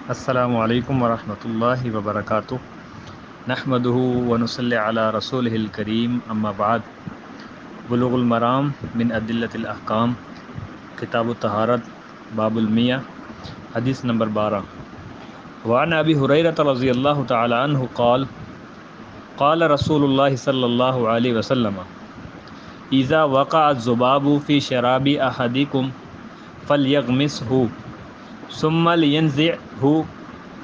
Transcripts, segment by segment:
السلام علیکم ورحمۃ اللہ وبرکاتہ نحمدہ ونصلی علی رسولہ الکریم اما بعد بلوغ المرام من ادلۃ الاحکام کتاب الطہارت باب المیہ حدیث نمبر 12 وعن ابی ہریرہ رضی اللہ تعالی عنہ قال قال رسول اللہ صلی اللہ علیہ وسلم اذا وقع الذباب فی شراب احدکم فلیغمسہ ثم لینزعہ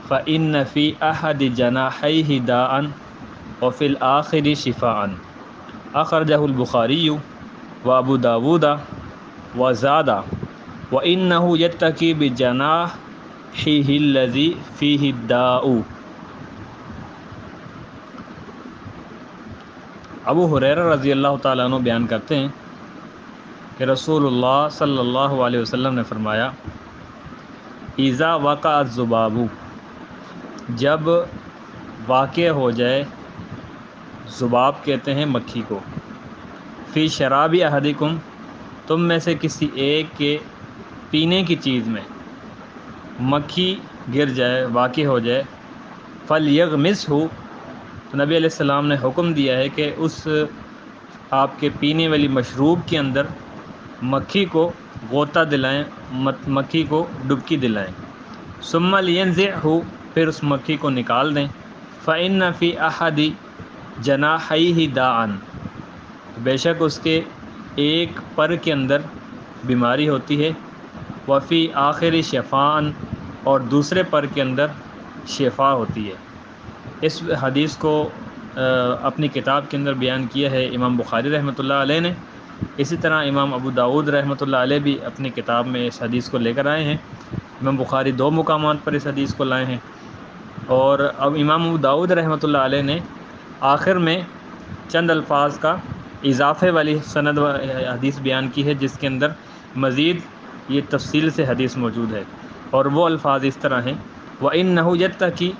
فإن فی احد جناحیہ داء وفی الآخر شفاء اخرجہ البخاری وابو داود وزاد وإنہ یتکی بجناحہ الذی فیہ الداء۔ ابو ہریرہ رضی اللہ تعالیٰ عنہ بیان کرتے ہیں کہ رسول اللہ صلی اللہ علیہ وسلم نے فرمایا اذا وقع الذباب، جب واقع ہو جائے، ذباب کہتے ہیں مکھی کو، فی شراب احدکم، تم میں سے کسی ایک کے پینے کی چیز میں مکھی گر جائے، واقع ہو جائے، فلیغمسہ، تو نبی علیہ السلام نے حکم دیا ہے کہ اس آپ کے پینے والی مشروب کے اندر مکھی کو غوطہ دلائیں، مکھی کو ڈبکی دلائیں، ثم لینزعہ، پھر اس مکھی کو نکال دیں، فإن فی احد جناحیہ داء، بے شک اس کے ایک پر کے اندر بیماری ہوتی ہے، وفی آخر شفاء، اور دوسرے پر کے اندر شفا ہوتی ہے۔ اس حدیث کو اپنی کتاب کے اندر بیان کیا ہے امام بخاری رحمۃ اللہ علیہ نے، اسی طرح امام ابو داود رحمۃ اللہ علیہ بھی اپنی کتاب میں اس حدیث کو لے کر آئے ہیں۔ امام بخاری 2 مقامات پر اس حدیث کو لائے ہیں، اور اب امام ابو داود رحمۃ اللہ علیہ نے آخر میں چند الفاظ کا اضافے والی سند حدیث بیان کی ہے، جس کے اندر مزید یہ تفصیل سے حدیث موجود ہے، اور وہ الفاظ اس طرح ہیں، وَإِنَّهُ يَتَّقِي،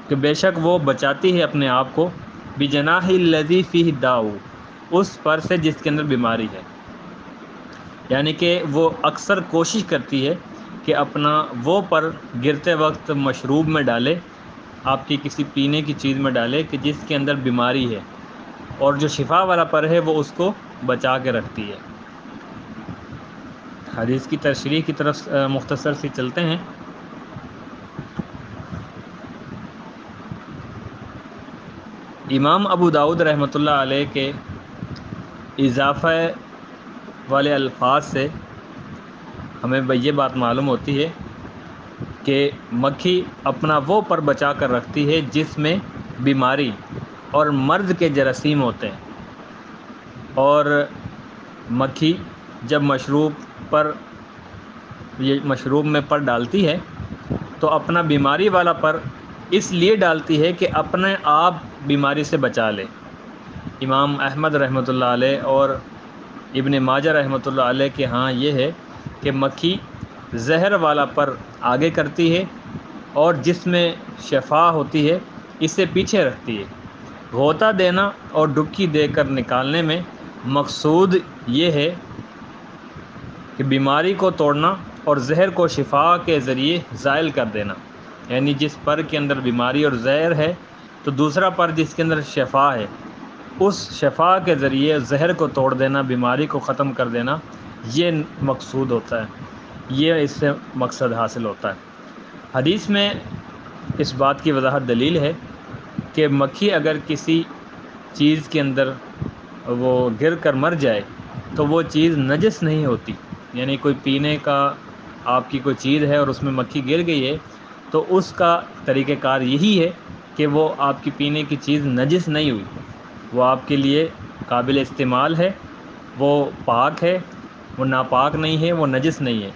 کہ بے شک وہ بچاتی ہے اپنے آپ کو، بِجَنَاحِ الَّذِي فِيهِ الدَّاءُ، اس پر سے جس کے اندر بیماری ہے، یعنی کہ وہ اکثر کوشش کرتی ہے کہ اپنا وہ پر گرتے وقت مشروب میں ڈالے، آپ کی کسی پینے کی چیز میں ڈالے کہ جس کے اندر بیماری ہے، اور جو شفا والا پر ہے وہ اس کو بچا کے رکھتی ہے۔ حدیث کی تشریح کی طرف مختصر سی چلتے ہیں۔ امام ابو داود رحمۃ اللہ علیہ کے اضافہ والے الفاظ سے ہمیں یہ بات معلوم ہوتی ہے کہ مکھی اپنا وہ پر بچا کر رکھتی ہے جس میں بیماری اور مرض کے جراثیم ہوتے ہیں، اور مکھی جب مشروب میں پر ڈالتی ہے تو اپنا بیماری والا پر اس لیے ڈالتی ہے کہ اپنے آپ بیماری سے بچا لے۔ امام احمد رحمۃ اللہ علیہ اور ابن ماجہ رحمۃ اللہ علیہ کے ہاں یہ ہے کہ مکھی زہر والا پر آگے کرتی ہے اور جس میں شفا ہوتی ہے اسے پیچھے رکھتی ہے۔ غوطہ دینا اور ڈبکی دے کر نکالنے میں مقصود یہ ہے کہ بیماری کو توڑنا اور زہر کو شفا کے ذریعے زائل کر دینا، یعنی جس پر کے اندر بیماری اور زہر ہے تو دوسرا پر جس کے اندر شفا ہے، اس شفا کے ذریعے زہر کو توڑ دینا، بیماری کو ختم کر دینا، یہ مقصود ہوتا ہے، یہ اس سے مقصد حاصل ہوتا ہے۔ حدیث میں اس بات کی وضاحت دلیل ہے کہ مکھی اگر کسی چیز کے اندر وہ گر کر مر جائے تو وہ چیز نجس نہیں ہوتی، یعنی کوئی پینے کا آپ کی کوئی چیز ہے اور اس میں مکھی گر گئی ہے تو اس کا طریقہ کار یہی ہے کہ وہ آپ کی پینے کی چیز نجس نہیں ہوئی، وہ آپ کے لیے قابل استعمال ہے، وہ پاک ہے، وہ ناپاک نہیں ہے، وہ نجس نہیں ہے،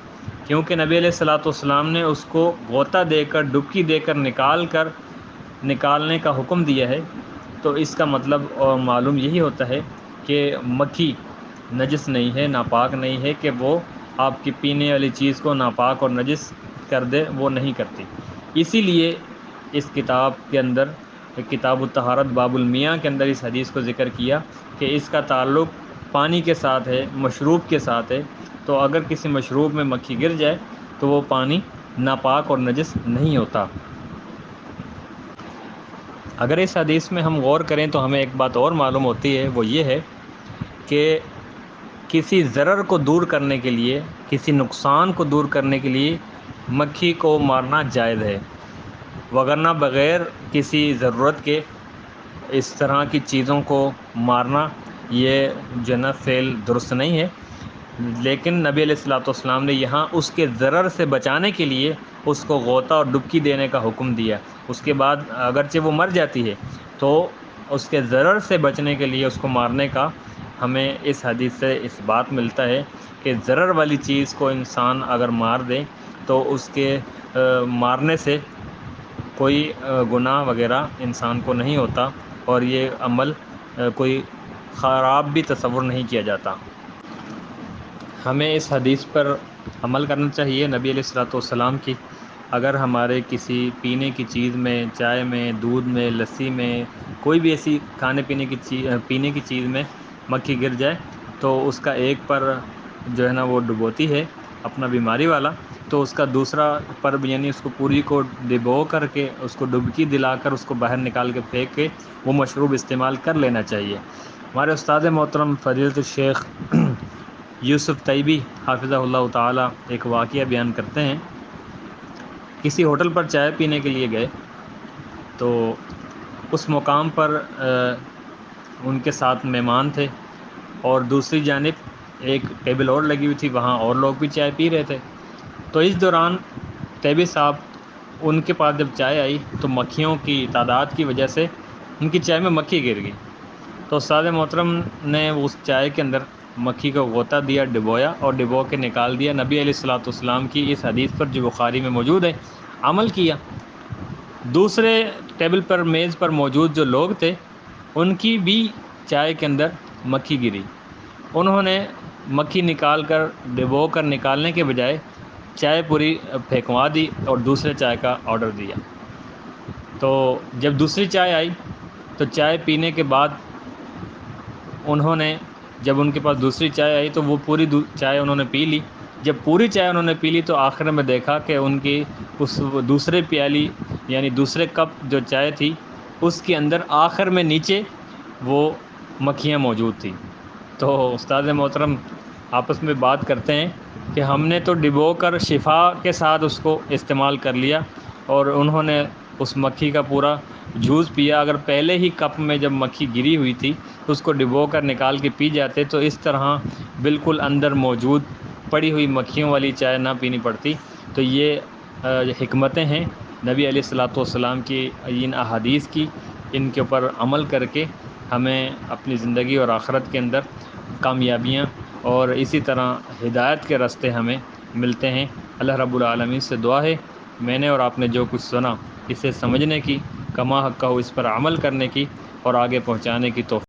کیونکہ نبی علیہ الصلوۃ والسلام نے اس کو غوطہ دے کر ڈبکی دے کر نکالنے کا حکم دیا ہے، تو اس کا مطلب اور معلوم یہی ہوتا ہے کہ مکھی نجس نہیں ہے، ناپاک نہیں ہے کہ وہ آپ کی پینے والی چیز کو ناپاک اور نجس کر دے، وہ نہیں کرتی۔ اسی لیے اس کتاب کے اندر، کتاب الطہارت باب المیہ کے اندر اس حدیث کو ذکر کیا کہ اس کا تعلق پانی کے ساتھ ہے، مشروب کے ساتھ ہے، تو اگر کسی مشروب میں مکھی گر جائے تو وہ پانی ناپاک اور نجس نہیں ہوتا۔ اگر اس حدیث میں ہم غور کریں تو ہمیں ایک بات اور معلوم ہوتی ہے، وہ یہ ہے کہ کسی ضرر کو دور کرنے کے لیے، کسی نقصان کو دور کرنے کے لیے مکھی کو مارنا جائز ہے، وگرنہ بغیر کسی ضرورت کے اس طرح کی چیزوں کو مارنا یہ جو فعل درست نہیں ہے۔ لیکن نبی علیہ الصلوۃ والسلام نے یہاں اس کے ضرر سے بچانے کے لیے اس کو غوطہ اور ڈبکی دینے کا حکم دیا۔ اس کے بعد اگرچہ وہ مر جاتی ہے تو اس کے ضرر سے بچنے کے لیے اس کو مارنے کا ہمیں اس حدیث سے اس بات ملتا ہے کہ ضرر والی چیز کو انسان اگر مار دے تو اس کے مارنے سے کوئی گناہ وغیرہ انسان کو نہیں ہوتا، اور یہ عمل کوئی خراب بھی تصور نہیں کیا جاتا۔ ہمیں اس حدیث پر عمل کرنا چاہیے نبی علیہ الصلوۃ والسلام کی۔ اگر ہمارے کسی پینے کی چیز میں، چائے میں، دودھ میں، لسی میں، کوئی بھی ایسی کھانے پینے کی چیز میں مکھی گر جائے تو اس کا ایک پر جو ہے نا وہ ڈبوتی ہے اپنا بیماری والا، تو اس کا دوسرا پر یعنی اس کو پوری کو ڈبو کر کے اس کو ڈبکی دلا کر اس کو باہر نکال کے پھینک کے وہ مشروب استعمال کر لینا چاہیے۔ ہمارے استاد محترم فضیلت الشیخ یوسف طیبی حافظہ اللہ تعالی ایک واقعہ بیان کرتے ہیں۔ کسی ہوٹل پر چائے پینے کے لیے گئے تو اس مقام پر ان کے ساتھ مہمان تھے، اور دوسری جانب ایک ٹیبل اور لگی ہوئی تھی، وہاں اور لوگ بھی چائے پی رہے تھے۔ تو اس دوران طیبی صاحب ان کے پاس جب چائے آئی تو مکھیوں کی تعداد کی وجہ سے ان کی چائے میں مکھی گر گئی۔ تو استاد محترم نے اس چائے کے اندر مکھی کو غوطہ دیا، ڈبویا اور ڈبو کے نکال دیا۔ نبی علیہ الصلوۃ والسلام کی اس حدیث پر جو بخاری میں موجود ہے عمل کیا۔ دوسرے ٹیبل پر میز پر موجود جو لوگ تھے ان کی بھی چائے کے اندر مکھی گری، انہوں نے مکھی نکال کر ڈبو کر نکالنے کے بجائے چائے پوری پھینکوا دی اور دوسرے چائے کا آرڈر دیا۔ تو جب دوسری چائے آئی تو چائے پینے کے بعد انہوں نے جب ان کے پاس دوسری چائے آئی تو وہ پوری چائے انہوں نے پی لی۔ جب پوری چائے انہوں نے پی لی تو آخر میں دیکھا کہ ان کی اس دوسرے پیالی یعنی دوسرے کپ جو چائے تھی اس کے اندر آخر میں نیچے وہ مکھیاں موجود تھیں۔ تو استاد محترم آپس میں بات کرتے ہیں کہ ہم نے تو ڈبو کر شفا کے ساتھ اس کو استعمال کر لیا، اور انہوں نے اس مکھی کا پورا جوس پیا۔ اگر پہلے ہی کپ میں جب مکھی گری ہوئی تھی تو اس کو ڈبو کر نکال کے پی جاتے تو اس طرح بالکل اندر موجود پڑی ہوئی مکھیوں والی چائے نہ پینی پڑتی۔ تو یہ حکمتیں ہیں نبی علیہ الصلوۃ والسلام کی ان احادیث کی، ان کے اوپر عمل کر کے ہمیں اپنی زندگی اور آخرت کے اندر کامیابیاں اور اسی طرح ہدایت کے راستے ہمیں ملتے ہیں۔ اللہ رب العالمین سے دعا ہے میں نے اور آپ نے جو کچھ سنا اسے سمجھنے کی، کما حق کا ہو اس پر عمل کرنے کی اور آگے پہنچانے کی توفیق